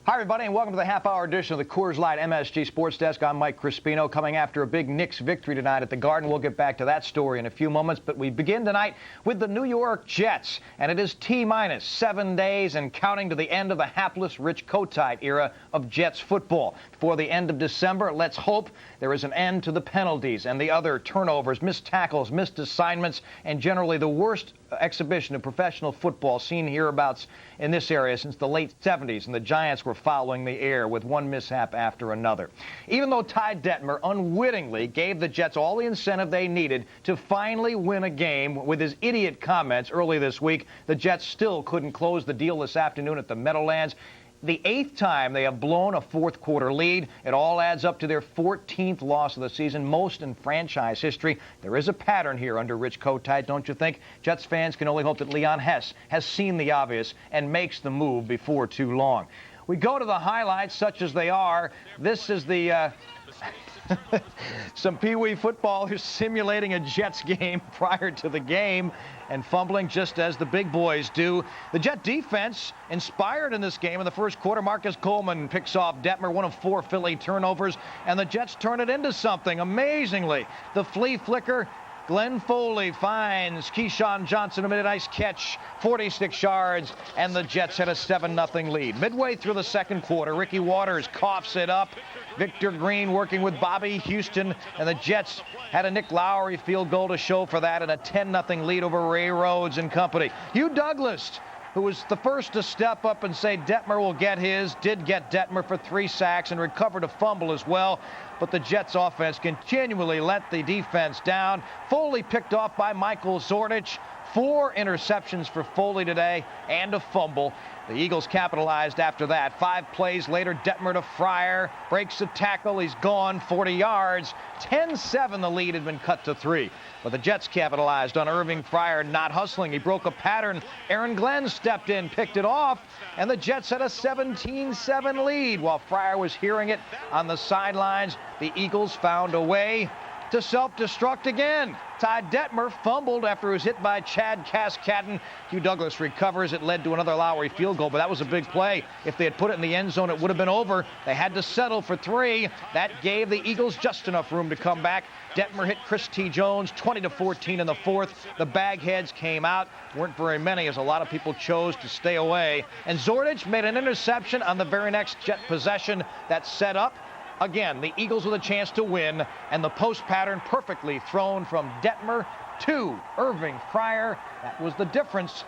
Hi, everybody, and welcome to the half-hour edition of the Coors Light MSG SportsDesk. I'm Mike Crispino, coming after a big Knicks victory tonight at the Garden. We'll get back to that story in a few moments, but we begin tonight with the New York Jets, and it is T-minus 7 days and counting to the end of the hapless Rich Kotite era of Jets football. Before the end of December, let's hope there is an end to the penalties and the other turnovers, missed tackles, missed assignments, and generally the worst exhibition of professional football seen hereabouts in this area since the late 70s, and the Giants were following the air with one mishap after another. Even though Ty Detmer unwittingly gave the Jets all the incentive they needed to finally win a game with his idiot comments early this week, the Jets still couldn't close the deal this afternoon at the Meadowlands. The 8th time they have blown a fourth-quarter lead. It all adds up to their 14th loss of the season, most in franchise history. There is a pattern here under Rich Kotite, don't you think? Jets fans can only hope that Leon Hess has seen the obvious and makes the move before too long. We go to the highlights, such as they are. This is the some Pee-wee footballers simulating a Jets game prior to the game and fumbling just as the big boys do. The Jet defense inspired in this game in the first quarter. Marcus Coleman picks off Detmer, one of 4 Philly turnovers, and the Jets turn it into something. Amazingly, the flea flicker, Glenn Foley finds Keyshawn Johnson, a nice catch, 46 yards, and the Jets had a 7-0 lead. Midway through the second quarter, Ricky Waters coughs it up. Victor Green working with Bobby Houston, and the Jets had a Nick Lowry field goal to show for that, and a 10-0 lead over Ray Rhodes and company. Hugh Douglas, who was the first to step up and say Detmer will get his, did get Detmer for 3 sacks and recovered a fumble as well. But the Jets offense continually let the defense down. Foley picked off by Michael Zordich. 4 interceptions for Foley today and a fumble. The Eagles capitalized after that. 5 plays later, Detmer to Fryer, breaks a tackle, he's gone 40 yards. 10-7 the lead had been cut to 3. But the Jets capitalized on Irving Fryer not hustling. He broke a pattern. Aaron Glenn stepped in, picked it off, and the Jets had a 17-7 lead. While Fryer was hearing it on the sidelines, the Eagles found a way to self-destruct again. Ty Detmer fumbled after he was hit by Chad Cascadden. Hugh Douglas recovers. It led to another Lowry field goal, but that was a big play. If they had put it in the end zone, it would have been over. They had to settle for 3. That gave the Eagles just enough room to come back. Detmer hit Chris T. Jones 20-14 in the 4th. The bagheads came out. Weren't very many, as a lot of people chose to stay away. And Zordich made an interception on the very next Jet possession that set up, again, the Eagles with a chance to win, and the post pattern perfectly thrown from Detmer to Irving Fryer. That was the difference.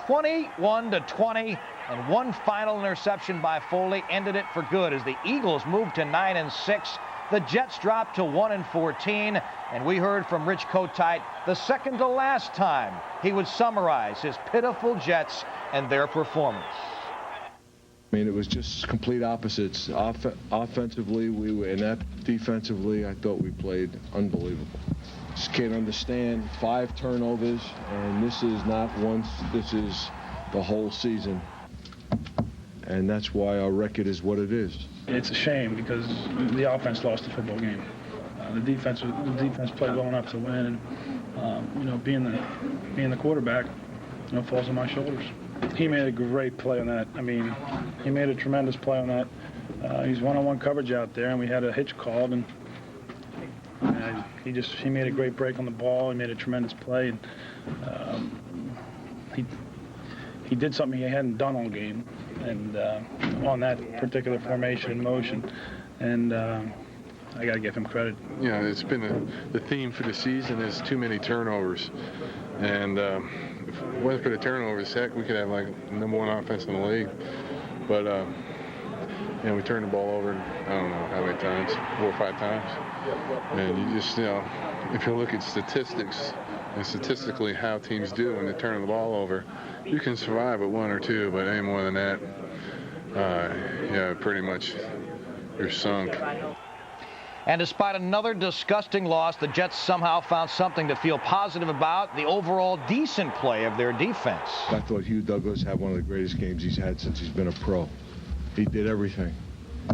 21-20, and one final interception by Foley ended it for good as the Eagles moved to 9-6. The Jets dropped to 1-14, and we heard from Rich Kotite the second to last time he would summarize his pitiful Jets and their performance. I mean, it was just complete opposites. Offensively, we were, and that defensively, I thought we played unbelievable. Just can't understand 5 turnovers, and this is not once, this is the whole season. And that's why our record is what it is. It's a shame because the offense lost the football game. The defense played well enough to win, and being the quarterback, falls on my shoulders. He made a great play on that. I mean, he made a tremendous play on that. He's one-on-one coverage out there, and we had a hitch called, and he made a great break on the ball. He made a tremendous play, and he did something he hadn't done all game, and on that particular formation in motion, and I got to give him credit. Yeah, it's been the theme for the season is too many turnovers, and if it wasn't for the turnovers, heck, we could have like #1 offense in the league. But we turned the ball over, I don't know how many times, 4 or 5 times. And you just, if you look at statistics and statistically how teams do when they turn the ball over, you can survive with 1 or 2, but any more than that, pretty much you're sunk. And despite another disgusting loss, the Jets somehow found something to feel positive about, the overall decent play of their defense. I thought Hugh Douglas had one of the greatest games he's had since he's been a pro. He did everything.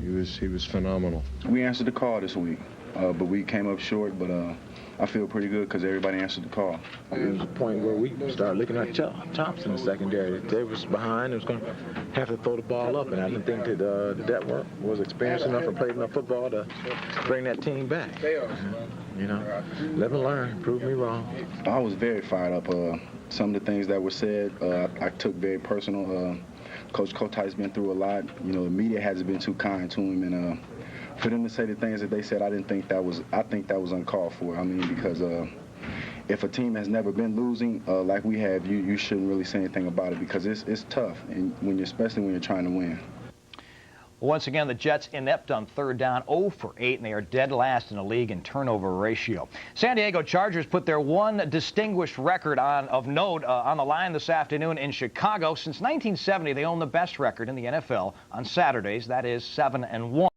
He was phenomenal. We answered the call this week. but we came up short. But I feel pretty good because everybody answered the call. It was a point where we started looking at chops in the secondary. They was behind. It was going to have to throw the ball up, and I didn't think that the depth was experienced enough and played enough football to bring that team back. You know, live and learn. Prove me wrong. I was very fired up. Some of the things that were said, I took very personal. Coach Kotai's been through a lot. You know, the media hasn't been too kind to him, and for them to say the things that they said, I think that was uncalled for. I mean, because if a team has never been losing like we have, you shouldn't really say anything about it because it's tough, and especially when you're trying to win. Once again, the Jets inept on third down, 0 for 8, and they are dead last in the league in turnover ratio. San Diego Chargers put their one distinguished record of note on the line this afternoon in Chicago. Since 1970, they own the best record in the NFL on Saturdays. That is 7-1.